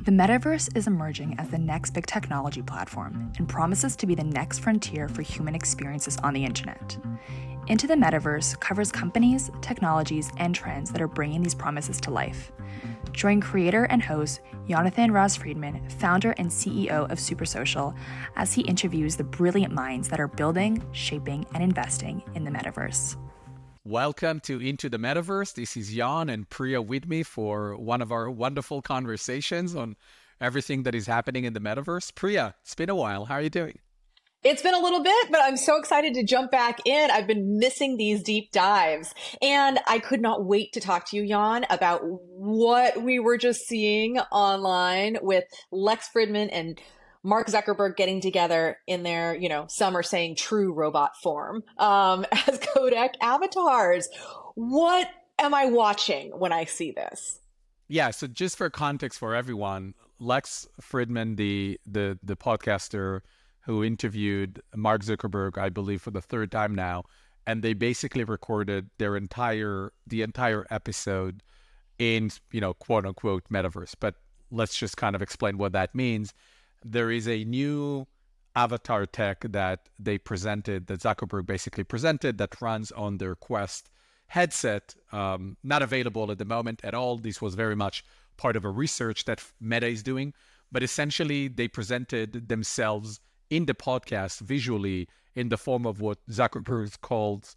The Metaverse is emerging as the next big technology platform and promises to be the next frontier for human experiences on the internet. Into the Metaverse covers companies, technologies, and trends that are bringing these promises to life. Join creator and host Jonathan Ross Fridman, founder and CEO of Super Social, as he interviews the brilliant minds that are building, shaping, and investing in the Metaverse. Welcome to Into the Metaverse. This is Yon and Priya with me for one of our wonderful conversations on everything that is happening in the Metaverse. Priya, it's been a while. How are you doing? It's been a little bit, but I'm so excited to jump back in. I've been missing these deep dives, and I could not wait to talk to you, Yon, about what we were just seeing online with Lex Fridman and Mark Zuckerberg getting together in their, some are saying true robot form, as Codec Avatars. What am I watching when I see this? Yeah, so just for context for everyone, Lex Fridman, the podcaster who interviewed Mark Zuckerberg, I believe, for the third time now, and they basically recorded the entire episode in, quote unquote metaverse. But let's just kind of explain what that means. There is a new avatar tech that they presented, that Zuckerberg basically presented, that runs on their Quest headset, not available at the moment at all. This was very much part of a research that Meta is doing, but essentially they presented themselves in the podcast visually in the form of what Zuckerberg calls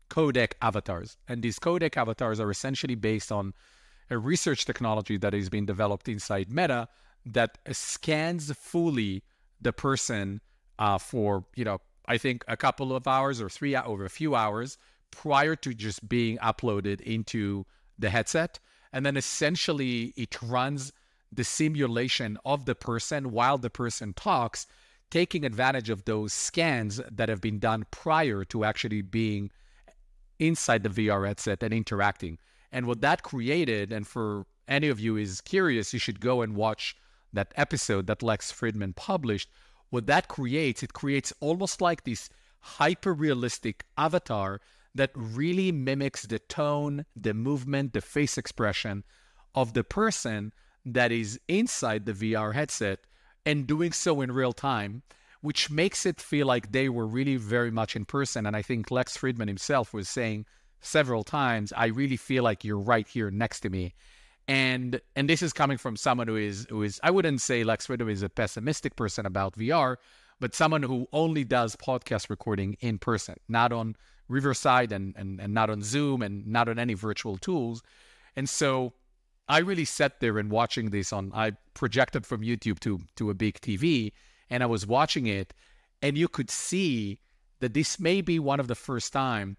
Codec Avatars. And these Codec Avatars are essentially based on a research technology that is being developed inside Meta that scans fully the person for, I think a couple of hours or a few hours prior to just being uploaded into the headset. And then essentially it runs the simulation of the person while the person talks, taking advantage of those scans that have been done prior to actually being inside the VR headset and interacting. And what that created, and for any of you is curious, you should go and watch that episode that Lex Fridman published. What that creates, it creates almost like this hyper-realistic avatar that really mimics the tone, the movement, the face expression of the person that is inside the VR headset and doing so in real time, which makes it feel like they were really very much in person. And I think Lex Fridman himself was saying several times, I really feel like you're right here next to me. And this is coming from someone who is I wouldn't say Lex Fridman is a pessimistic person about VR, but someone who only does podcast recording in person, not on Riverside and not on Zoom and not on any virtual tools. And so I really sat there and watching this I projected from YouTube to a big TV, and I was watching it, and you could see that this may be one of the first time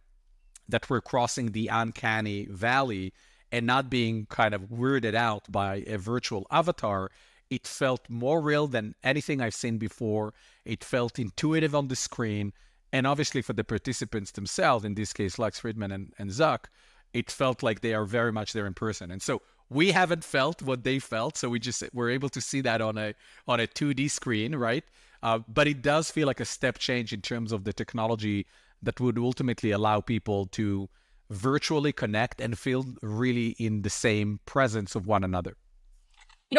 that we're crossing the uncanny valley and not being kind of weirded out by a virtual avatar. It felt more real than anything I've seen before. It felt intuitive on the screen. And obviously for the participants themselves, in this case, Lex Fridman and Zuck, it felt like they are very much there in person. And so we haven't felt what they felt. So we're able to see that on a 2D screen, right? But it does feel like a step change in terms of the technology that would ultimately allow people to virtually connect and feel really in the same presence of one another.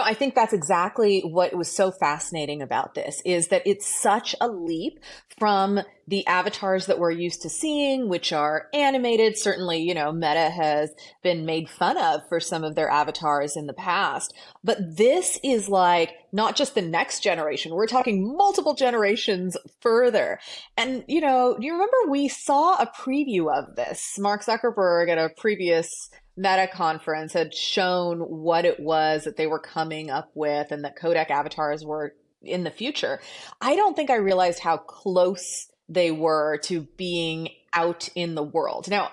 I think that's exactly what was so fascinating about this, is that it's such a leap from the avatars that we're used to seeing, which are animated. Certainly, Meta has been made fun of for some of their avatars in the past. But this is like not just the next generation. We're talking multiple generations further. And, do you remember we saw a preview of this? Mark Zuckerberg at a previous Meta conference had shown what it was that they were coming up with and that Codec Avatars were in the future. I don't think I realized how close they were to being out in the world. Now,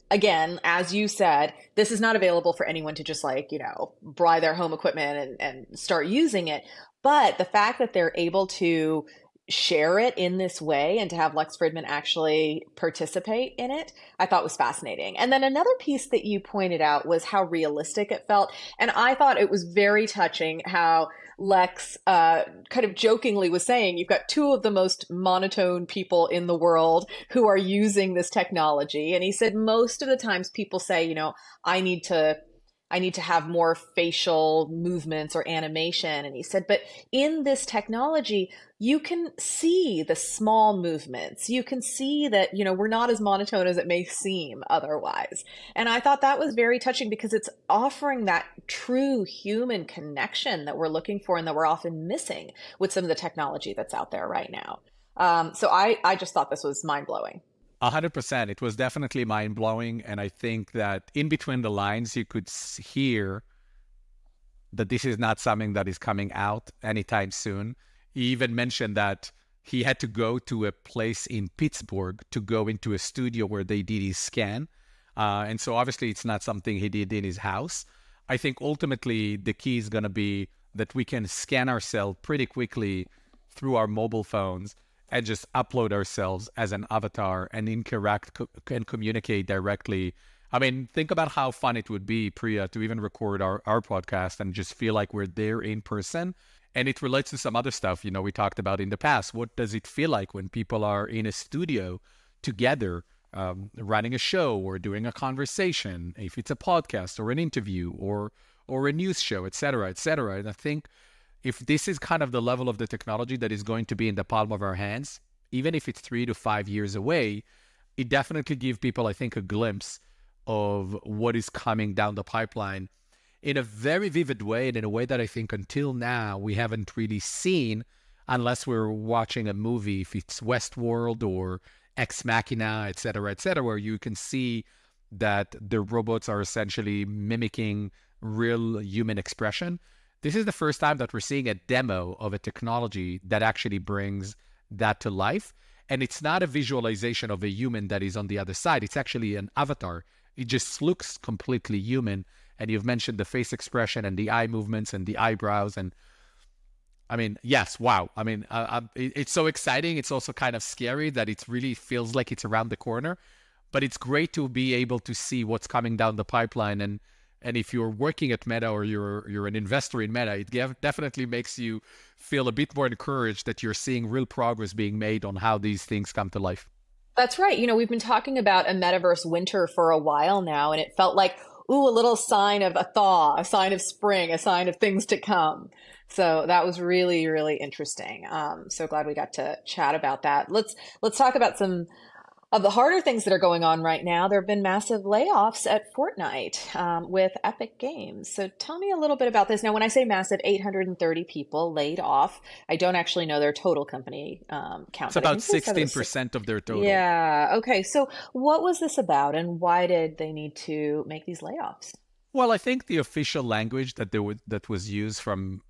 again, as you said, this is not available for anyone to just buy their home equipment and start using it. But the fact that they're able to share it in this way and to have Lex Fridman actually participate in it, I thought was fascinating. And then another piece that you pointed out was how realistic it felt. And I thought it was very touching how Lex kind of jokingly was saying, you've got two of the most monotone people in the world who are using this technology. And he said most of the times people say, I need to I need to have more facial movements or animation. And he said, but in this technology, you can see the small movements. You can see that, we're not as monotone as it may seem otherwise. And I thought that was very touching because it's offering that true human connection that we're looking for and that we're often missing with some of the technology that's out there right now. So I just thought this was mind blowing. 100%. It was definitely mind blowing. And I think that in between the lines, you could hear that this is not something that is coming out anytime soon. He even mentioned that he had to go to a place in Pittsburgh to go into a studio where they did his scan. And so obviously it's not something he did in his house. I think ultimately the key is going to be that we can scan ourselves pretty quickly through our mobile phones and just upload ourselves as an avatar and interact and communicate directly. I mean, think about how fun it would be, Priya, to even record our podcast and just feel like we're there in person. And it relates to some other stuff, we talked about in the past. What does it feel like when people are in a studio together, running a show or doing a conversation, if it's a podcast or an interview or a news show, et cetera, et cetera. And I think if this is kind of the level of the technology that is going to be in the palm of our hands, even if it's 3 to 5 years away, it definitely gives people, I think, a glimpse of what is coming down the pipeline in a very vivid way and in a way that I think until now we haven't really seen unless we're watching a movie, if it's Westworld or Ex Machina, et cetera, where you can see that the robots are essentially mimicking real human expression. This is the first time that we're seeing a demo of a technology that actually brings that to life. And it's not a visualization of a human that is on the other side. It's actually an avatar. It just looks completely human. And you've mentioned the face expression and the eye movements and the eyebrows. And I mean, yes, wow. I mean, it's so exciting. It's also kind of scary that it really feels like it's around the corner. But it's great to be able to see what's coming down the pipeline. And if you're working at Meta or you're an investor in Meta, it definitely makes you feel a bit more encouraged that you're seeing real progress being made on how these things come to life. That's right. We've been talking about a metaverse winter for a while now, and it felt like, ooh, a little sign of a thaw, a sign of spring, a sign of things to come. So that was really, really interesting. So glad we got to chat about that. Let's talk about some of the harder things that are going on right now. There have been massive layoffs at Fortnite with Epic Games. So tell me a little bit about this. Now, when I say massive, 830 people laid off. I don't actually know their total company count. It's about 16% of their total. Yeah. Okay. So what was this about and why did they need to make these layoffs? Well, I think the official language that was used from,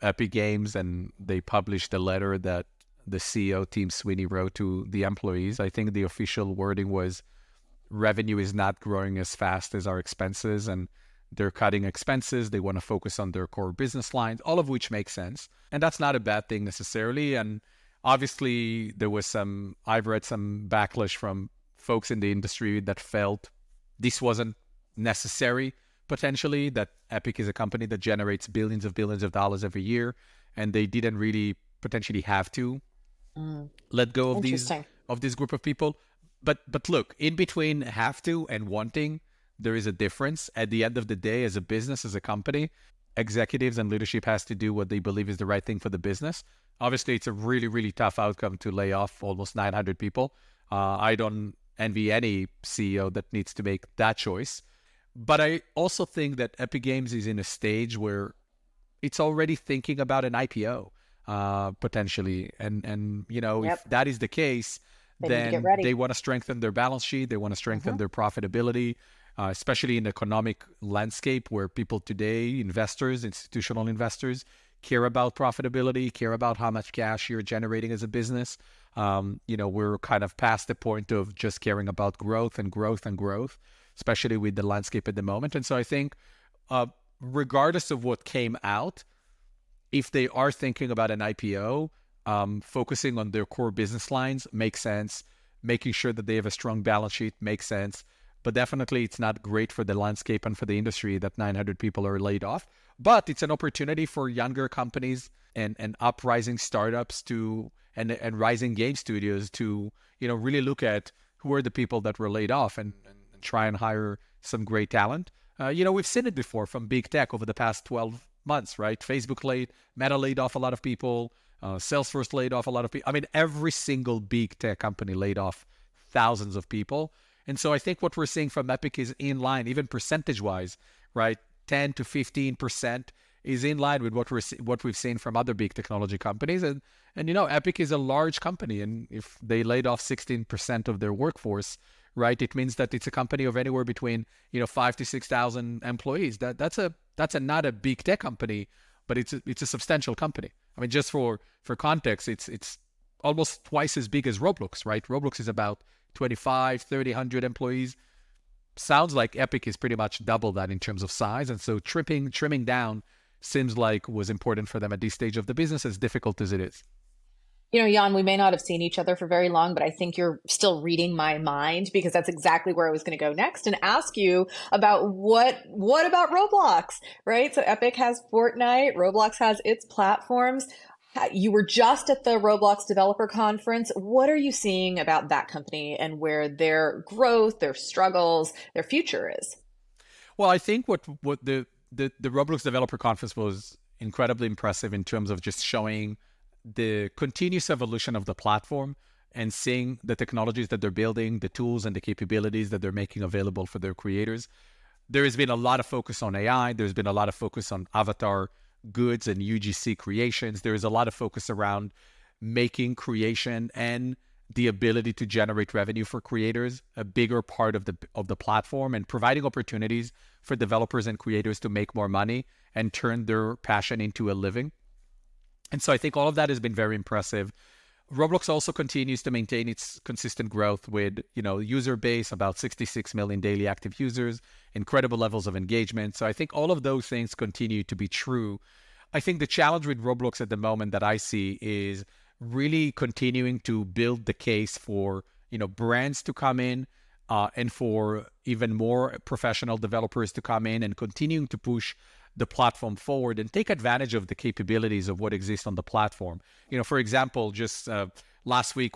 Epic Games, and they published a letter that the CEO, Tim Sweeney, wrote to the employees. I think the official wording was revenue is not growing as fast as our expenses, and they're cutting expenses. They want to focus on their core business lines, all of which makes sense. And that's not a bad thing necessarily. And obviously I've read some backlash from folks in the industry that felt this wasn't necessary, potentially, that Epic is a company that generates billions of dollars every year, and they didn't really potentially have to let go of this group of people. But look, in between have to and wanting, there is a difference. At the end of the day, as a business, as a company, executives and leadership has to do what they believe is the right thing for the business. Obviously, it's a really, really tough outcome to lay off almost 900 people. I don't envy any CEO that needs to make that choice. But I also think that Epic Games is in a stage where it's already thinking about an IPO. Potentially. And if that is the case, then they want to strengthen their balance sheet. They want to strengthen their profitability, especially in the economic landscape where people today, investors, institutional investors, care about profitability, care about how much cash you're generating as a business. We're kind of past the point of just caring about growth, especially with the landscape at the moment. And so I think regardless of what came out, if they are thinking about an IPO, focusing on their core business lines makes sense. Making sure that they have a strong balance sheet makes sense. But definitely it's not great for the landscape and for the industry that 900 people are laid off. But it's an opportunity for younger companies and uprising startups and rising game studios to really look at who are the people that were laid off and try and hire some great talent. We've seen it before from big tech over the past 12 months, right? Meta laid off a lot of people. Salesforce laid off a lot of people. I mean, every single big tech company laid off thousands of people. And so I think what we're seeing from Epic is in line, even percentage-wise, right? 10 to 15% is in line with what we've seen from other big technology companies. And Epic is a large company, and if they laid off 16% of their workforce, right, it means that it's a company of anywhere between 5 to 6,000 employees. That's not a big tech company, but it's a substantial company. I mean, just for context, it's almost twice as big as Roblox, right? Roblox is about 25, 30, 100 employees. Sounds like Epic is pretty much double that in terms of size. And so trimming down seems like was important for them at this stage of the business, as difficult as it is. Yon, we may not have seen each other for very long, but I think you're still reading my mind, because that's exactly where I was going to go next and ask you about what about Roblox, right? So Epic has Fortnite, Roblox has its platforms. You were just at the Roblox developer conference. What are you seeing about that company and where their growth, their struggles, their future is? Well, I think what the Roblox developer conference was incredibly impressive in terms of just showing the continuous evolution of the platform and seeing the technologies that they're building, the tools and the capabilities that they're making available for their creators. There has been a lot of focus on AI. There's been a lot of focus on avatar goods and UGC creations. There is a lot of focus around making creation and the ability to generate revenue for creators a bigger part of the platform, and providing opportunities for developers and creators to make more money and turn their passion into a living. And so I think all of that has been very impressive. Roblox also continues to maintain its consistent growth with, user base, about 66 million daily active users, incredible levels of engagement. So I think all of those things continue to be true. I think the challenge with Roblox at the moment that I see is really continuing to build the case for, brands to come in and for even more professional developers to come in, and continuing to push the platform forward and take advantage of the capabilities of what exists on the platform. For example, just last week,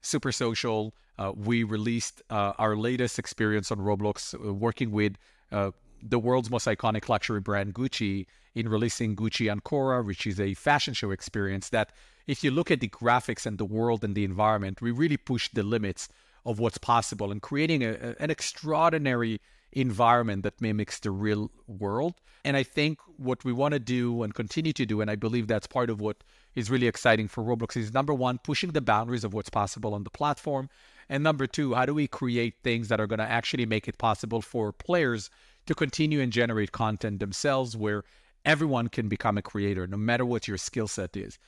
Super Social, we released our latest experience on Roblox, working with the world's most iconic luxury brand, Gucci, in releasing Gucci Ancora, which is a fashion show experience that, if you look at the graphics and the world and the environment, we really pushed the limits of what's possible and creating an extraordinary environment that mimics the real world. And I think what we want to do and continue to do, and I believe that's part of what is really exciting for Roblox, is number one, pushing the boundaries of what's possible on the platform. And number two, how do we create things that are going to actually make it possible for players to continue and generate content themselves, where everyone can become a creator, no matter what your skill set is.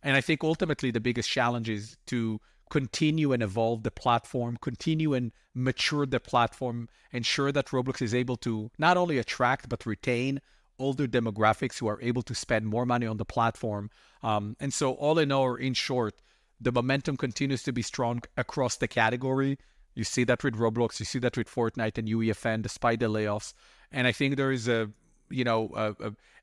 And I think ultimately the biggest challenge is to continue and evolve the platform, continue and mature the platform, ensure that Roblox is able to not only attract but retain older demographics who are able to spend more money on the platform. And so all in all, in short, the momentum continues to be strong across the category. You see that with Roblox, you see that with Fortnite and UEFN, despite the layoffs. And I think there is a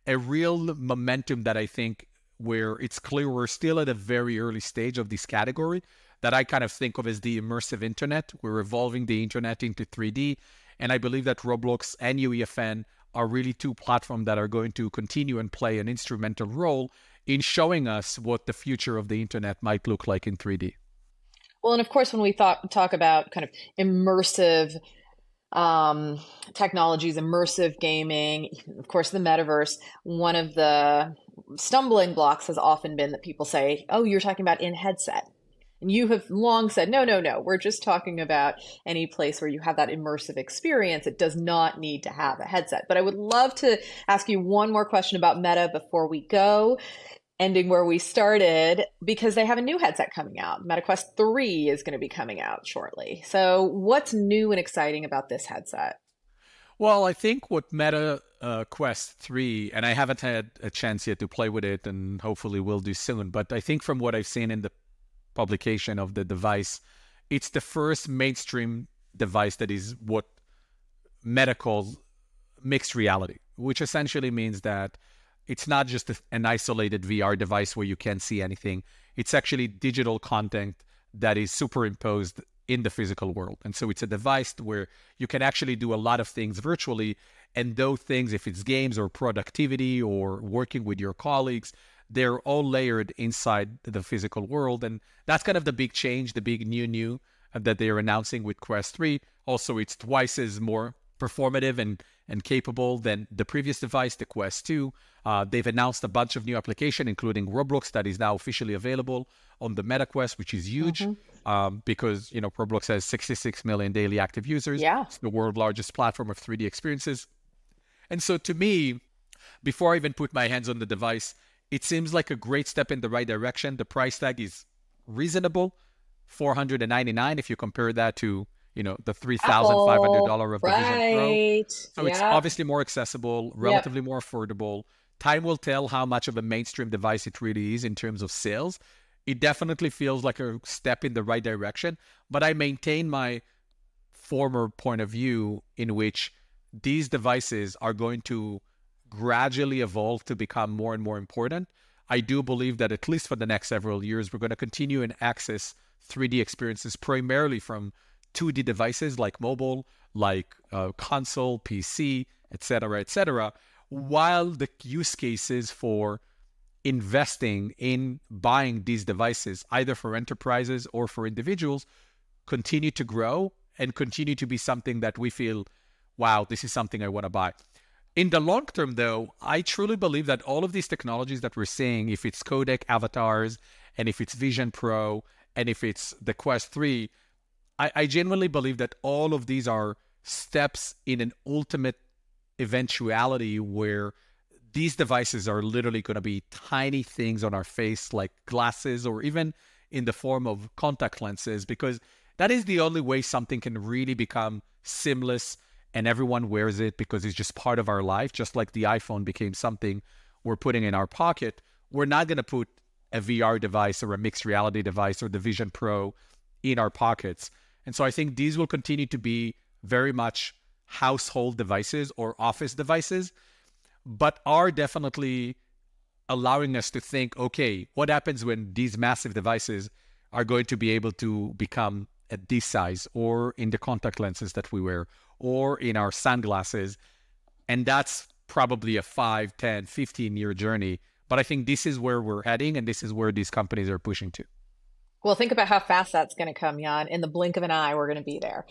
real momentum that I think, where it's clear we're still at a very early stage of this category, that I kind of think of as the immersive internet. We're evolving the internet into 3D. And I believe that Roblox and UEFN are really two platforms that are going to continue and play an instrumental role in showing us what the future of the internet might look like in 3D. Well, and of course, when we talk about kind of immersive technologies, immersive gaming, of course, the metaverse, one of the stumbling blocks has often been that people say, oh, you're talking about in headset. And you have long said, no, we're just talking about any place where you have that immersive experience. It does not need to have a headset. But I would love to ask you one more question about Meta before we go, ending where we started, because they have a new headset coming out. Meta Quest 3 is going to be coming out shortly. So what's new and exciting about this headset? Well, I think what Meta Quest 3, and I haven't had a chance yet to play with it, and hopefully will do soon, but I think from what I've seen in the publication of the device, it's the first mainstream device that is what Meta calls mixed reality, which essentially means that it's not just an isolated VR device where you can't see anything. It's actually digital content that is superimposed in the physical world. And so it's a device where you can actually do a lot of things virtually. And those things, if it's games or productivity or working with your colleagues, they're all layered inside the physical world. And that's kind of the big change, the big new that they're announcing with Quest 3. Also, it's twice as more performative and capable than the previous device, the Quest 2. They've announced a bunch of new applications, including Roblox, that is now officially available on the MetaQuest, which is huge because, Roblox has 66 million daily active users. Yeah. It's the world's largest platform of 3D experiences. And so to me, before I even put my hands on the device, it seems like a great step in the right direction. The price tag is reasonable, $499 if you compare that to, the $3,500 of the Vision Pro. So it's obviously more accessible, relatively more affordable. Time will tell how much of a mainstream device it really is in terms of sales. It definitely feels like a step in the right direction, but I maintain my former point of view in which these devices are going to gradually evolve to become more and more important. I do believe that at least for the next several years, we're going to continue and access 3D experiences primarily from 2D devices like mobile, like console, PC, etc., while the use cases for investing in buying these devices, either for enterprises or for individuals, continue to grow and continue to be something that we feel, wow, this is something I want to buy. In the long term, though, I truly believe that all of these technologies that we're seeing, if it's Codec Avatars, and if it's Vision Pro, and if it's the Quest 3, I genuinely believe that all of these are steps in an ultimate eventuality where these devices are literally going to be tiny things on our face, like glasses, or even in the form of contact lenses, because that is the only way something can really become seamless and everyone wears it because it's just part of our life. Just like the iPhone became something we're putting in our pocket, we're not going to put a VR device or a mixed reality device or the Vision Pro in our pockets. And so I think these will continue to be very much household devices or office devices, but are definitely allowing us to think, okay, what happens when these massive devices are going to be able to become at this size, or in the contact lenses that we wear, or in our sunglasses? And that's probably a 5, 10, 15-year journey. But I think this is where we're heading, and this is where these companies are pushing to. Well, think about how fast that's going to come, Jan. In the blink of an eye, we're going to be there.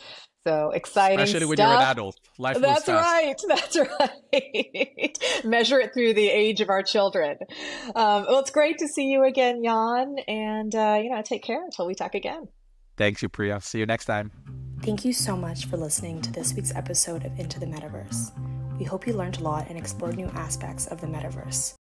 So exciting Especially when stuff. you're an adult. Life moves fast. That's right. Measure it through the age of our children. Well, it's great to see you again, Jan. And, take care until we talk again. Thanks you, Priya. See you next time. Thank you so much for listening to this week's episode of Into the Metaverse. We hope you learned a lot and explored new aspects of the Metaverse.